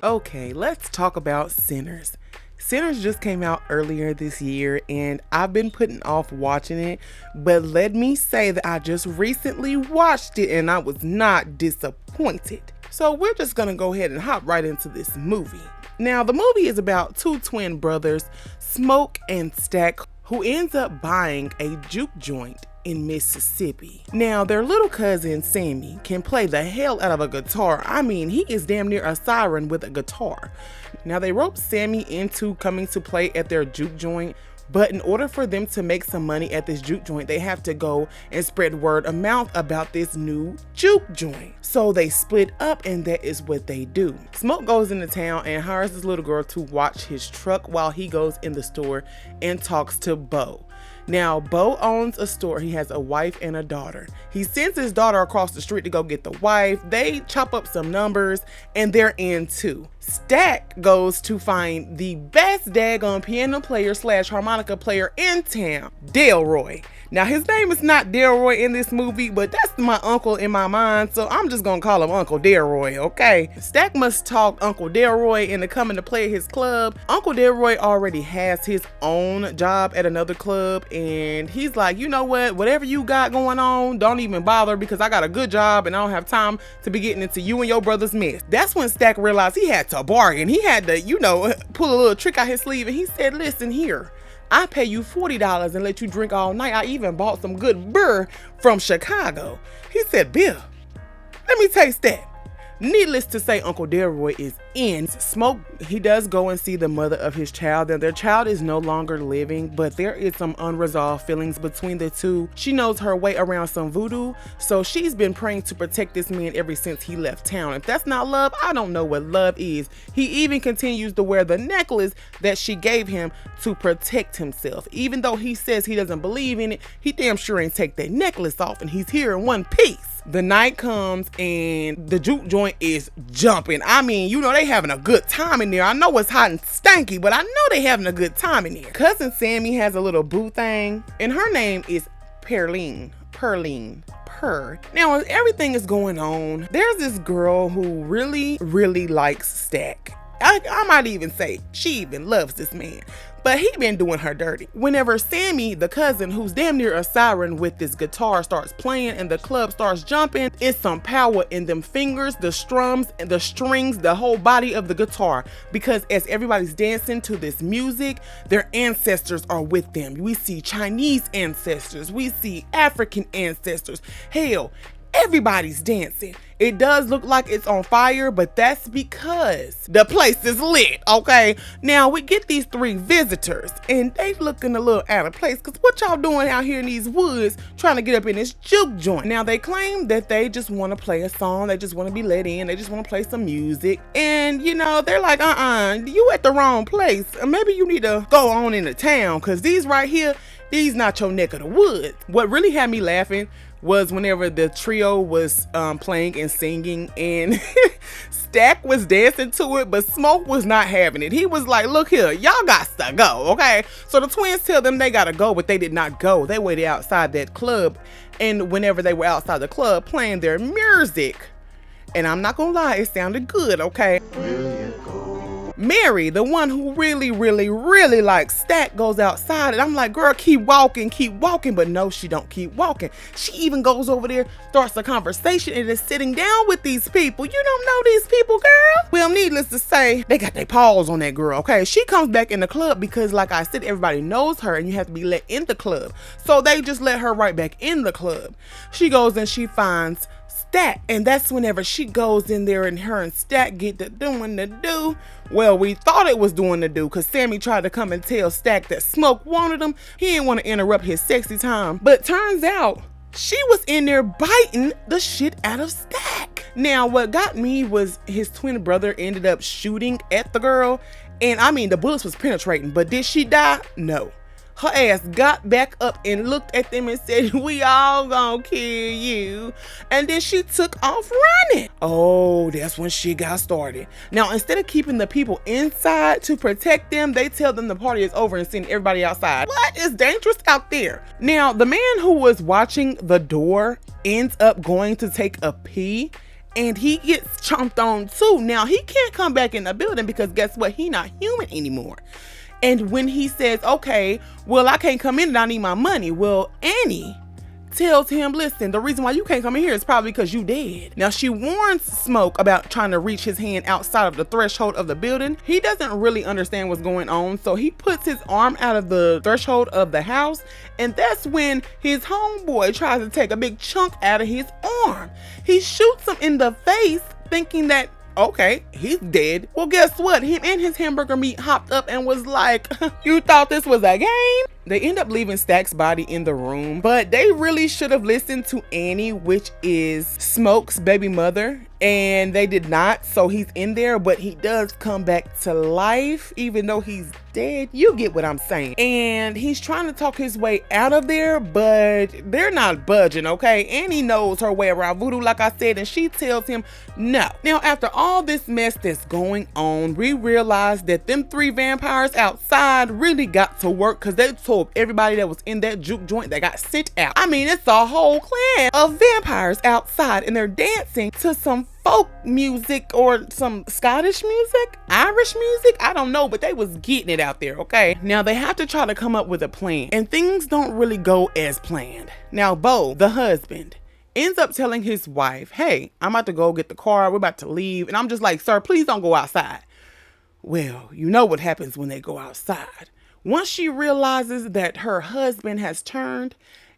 Okay, let's talk about Sinners. Sinners just came out earlier this year and I've been putting off watching it, but let me say that I just recently watched it and I was not disappointed. So we're just gonna go ahead and hop right into this movie. Now, the movie is about two twin brothers, Smoke and Stack, who ends up buying a juke joint in Mississippi. Now, their little cousin Sammy can play the hell out of a guitar. I mean, he is damn near a siren with a guitar. Now, they roped Sammy into coming to play at their juke joint, but in order for them to make some money at this juke joint, they have to go and spread word of mouth about this new juke joint. So they split up, and that is what they do. Smoke goes into town and hires this little girl to watch his truck while he goes in the store and talks to Bo. Now, Bo owns a store. He has a wife and a daughter. He sends his daughter across the street to go get the wife. They chop up some numbers and they're in too. Stack goes to find the best daggone piano player / harmonica player in town, Delroy. Now, his name is not Delroy in this movie, but that's my uncle in my mind, so I'm just gonna call him Uncle Delroy, okay? Stack must talk Uncle Delroy into coming to play at his club. Uncle Delroy already has his own job at another club, and he's like, you know what, whatever you got going on, don't even bother, because I got a good job and I don't have time to be getting into you and your brother's mess. That's when Stack realized he had to bargain. He had to, pull a little trick out his sleeve, and he said, listen here, I pay you $40 and let you drink all night. I even bought some good beer from Chicago. He said, beer? Let me taste that. Needless to say, Uncle Delroy is in. Smoke, he does go and see the mother of his child, and their child is no longer living, but there is some unresolved feelings between the two. She knows her way around some voodoo, so she's been praying to protect this man ever since he left town. If that's not love, I don't know what love is. He even continues to wear the necklace that she gave him to protect himself. Even though he says he doesn't believe in it, he damn sure ain't take that necklace off, and he's here in one piece. The night comes and the juke joint is jumping. I mean, they having a good time in there. I know it's hot and stanky, but I know they having a good time in there. Cousin Sammy has a little boo thing, and her name is Perline. Now, as everything is going on, there's this girl who really, really likes Stack. I might even say she even loves this man, but he been doing her dirty. Whenever Sammy, the cousin, who's damn near a siren with this guitar, starts playing and the club starts jumping, it's some power in them fingers, the strums, and the strings, the whole body of the guitar. Because as everybody's dancing to this music, their ancestors are with them. We see Chinese ancestors, we see African ancestors. Hell, everybody's dancing. It does look like it's on fire, but that's because the place is lit, okay? Now, we get these three visitors, and they looking a little out of place, because what y'all doing out here in these woods trying to get up in this juke joint? Now, they claim that they just want to play a song. They just want to be let in. They just want to play some music. And, they're like, you at the wrong place. Maybe you need to go on into town, because these right here, these not your neck of the woods. What really had me laughing was whenever the trio was playing and singing, and Stack was dancing to it, but Smoke was not having it. He was like, look here, y'all got to go, okay? So the twins tell them they gotta go, but they did not go. They waited outside that club, and whenever they were outside the club playing their music, and I'm not gonna lie, it sounded good, okay? Mary, the one who really, really, really likes Stack, goes outside, and I'm like, girl, keep walking, but no, she don't keep walking. She even goes over there, starts a conversation, and is sitting down with these people. You don't know these people, girl? Well, needless to say, they got their paws on that girl, okay? She comes back in the club because, like I said, everybody knows her, and you have to be let in the club. So they just let her right back in the club. She goes and she finds Stack, and that's whenever she goes in there and her and Stack get to doing the do. Well, we thought it was doing the do, because Sammy tried to come and tell Stack that Smoke wanted him. He didn't want to interrupt his sexy time, but turns out she was in there biting the shit out of Stack. Now, what got me was his twin brother ended up shooting at the girl, and I mean, the bullets was penetrating, but did she die? No. Her ass got back up and looked at them and said, we all gonna kill you. And then she took off running. Oh, that's when she got started. Now, instead of keeping the people inside to protect them, they tell them the party is over and send everybody outside. What is dangerous out there? Now, the man who was watching the door ends up going to take a pee, and he gets chomped on too. Now he can't come back in the building because guess what? He not human anymore. And when he says, okay, well, I can't come in and I need my money. Well, Annie tells him, listen, the reason why you can't come in here is probably because you dead. Now she warns Smoke about trying to reach his hand outside of the threshold of the building. He doesn't really understand what's going on, so he puts his arm out of the threshold of the house, and that's when his homeboy tries to take a big chunk out of his arm. He shoots him in the face thinking that, okay, he's dead. Well, guess what? Him and his hamburger meat hopped up and was like, you thought this was a game? They end up leaving Stack's body in the room, but they really should have listened to Annie, which is Smoke's baby mother, and they did not. So he's in there, but he does come back to life, even though he's dead. You get what I'm saying. And he's trying to talk his way out of there, but they're not budging, okay? Annie knows her way around voodoo, like I said, and she tells him no. Now, after all this mess that's going on, we realize that them 3 vampires outside really got to work, because they told everybody that was in that juke joint that got sent out. I mean, it's a whole clan of vampires outside, and they're dancing to some folk music or some Scottish music, Irish music, I don't know, but they was getting it out there, okay? Now they have to try to come up with a plan, and things don't really go as planned. Now Bo, the husband, ends up telling his wife, hey, I'm about to go get the car, we're about to leave, and I'm just like, sir, please don't go outside. Well, you know what happens when they go outside. Once she realizes that her husband has turned,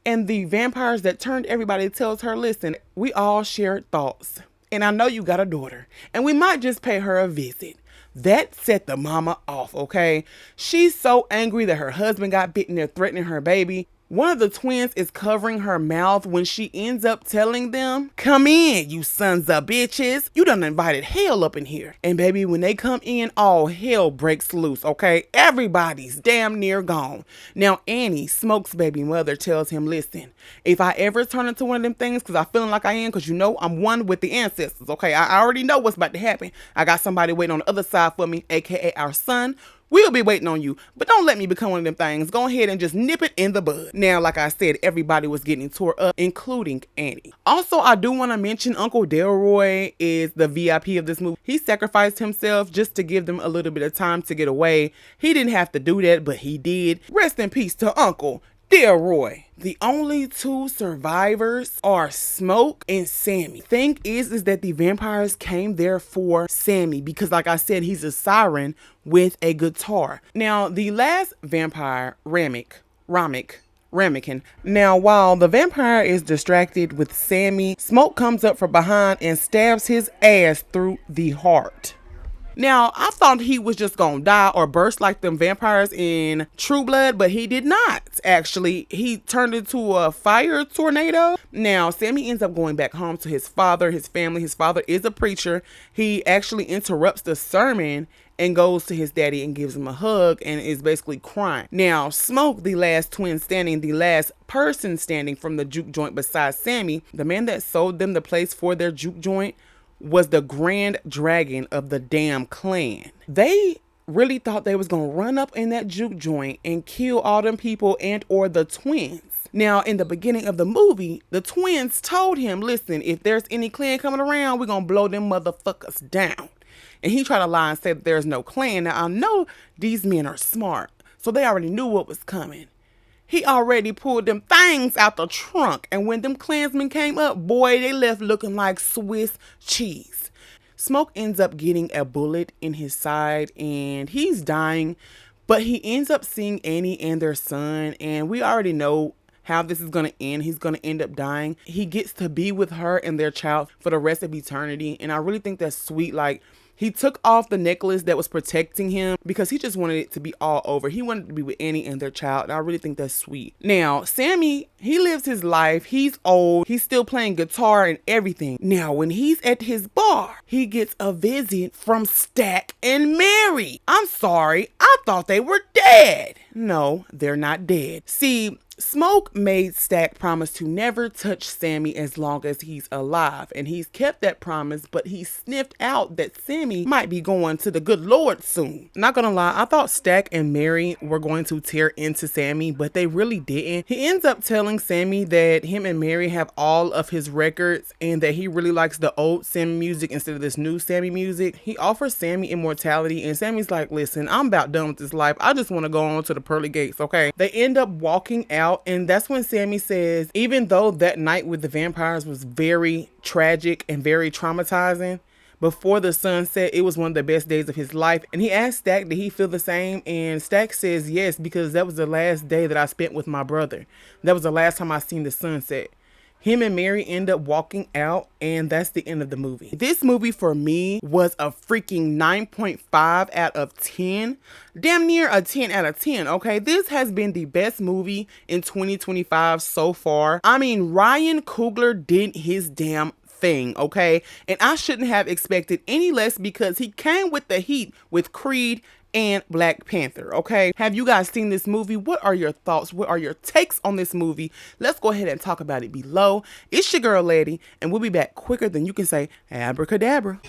and the vampires that turned everybody tells her, listen, we all shared thoughts, and I know you got a daughter, and we might just pay her a visit. That set the mama off, okay? She's so angry that her husband got bitten. They're threatening her baby. One of the twins is covering her mouth when she ends up telling them, come in, you sons of bitches. You done invited hell up in here. And baby, when they come in, all hell breaks loose, okay? Everybody's damn near gone. Now, Annie, Smoke's baby mother, tells him, listen, if I ever turn into one of them things, because I'm feeling like I am, because you know I'm one with the ancestors, okay? I already know what's about to happen. I got somebody waiting on the other side for me, aka our son. We'll be waiting on you, but don't let me become one of them things. Go ahead and just nip it in the bud. Now, like I said, everybody was getting tore up, including Annie. Also, I do want to mention Uncle Delroy is the VIP of this movie. He sacrificed himself just to give them a little bit of time to get away. He didn't have to do that, but he did. Rest in peace to Uncle Delroy. The only 2 survivors are Smoke and Sammy. Thing is that the vampires came there for Sammy because, like I said, he's a siren with a guitar. Now, the last vampire, Ramekin. Now, while the vampire is distracted with Sammy, Smoke comes up from behind and stabs his ass through the heart. Now, I thought he was just gonna die or burst like them vampires in True Blood, but he did not. Actually, he turned into a fire tornado. Now, Sammy ends up going back home to his father, his family. His father is a preacher. He actually interrupts the sermon and goes to his daddy and gives him a hug and is basically crying. Now, Smoke, the last twin standing, the last person standing from the juke joint besides Sammy, the man that sold them the place for their juke joint, was the grand dragon of the damn clan. They really thought they was gonna run up in that juke joint and kill all them people and or the twins. Now, in the beginning of the movie, the twins told him, listen, if there's any clan coming around, we're gonna blow them motherfuckers down. And he tried to lie and say that there's no clan. Now, I know these men are smart, so they already knew what was coming. He already pulled them things out the trunk. And when them Klansmen came up, boy, they left looking like Swiss cheese. Smoke ends up getting a bullet in his side and he's dying. But he ends up seeing Annie and their son. And we already know how this is going to end. He's going to end up dying. He gets to be with her and their child for the rest of eternity. And I really think that's sweet. Like, he took off the necklace that was protecting him because he just wanted it to be all over. He wanted to be with Annie and their child. And I really think that's sweet. Now, Sammy, he lives his life. He's old. He's still playing guitar and everything. Now, when he's at his bar, he gets a visit from Stack and Mary. I'm sorry. I thought they were dead. No, they're not dead. See, Smoke made Stack promise to never touch Sammy as long as he's alive, and he's kept that promise, but he sniffed out that Sammy might be going to the good Lord soon. Not gonna lie, I thought Stack and Mary were going to tear into Sammy, but they really didn't. He ends up telling Sammy that him and Mary have all of his records and that he really likes the old Sammy music instead of this new Sammy music. He offers Sammy immortality, and Sammy's like, listen, I'm about done with this life. I just want to go on to the pearly gates, okay? They end up walking out, and that's when Sammy says, even though that night with the vampires was very tragic and very traumatizing, before the sun set, it was one of the best days of his life. And he asked Stack, did he feel the same? And Stack says yes, because that was the last day that I spent with my brother. That was the last time I seen the sunset. Him and Mary end up walking out, and that's the end of the movie. This movie for me was a freaking 9.5 out of 10. Damn near a 10 out of 10, okay? This has been the best movie in 2025 so far. I mean, Ryan Coogler did his damn thing, okay? And I shouldn't have expected any less because he came with the heat with Creed and Black Panther, okay? Have you guys seen this movie? What are your thoughts? What are your takes on this movie? Let's go ahead and talk about it below. It's your girl, Lady, and we'll be back quicker than you can say abracadabra.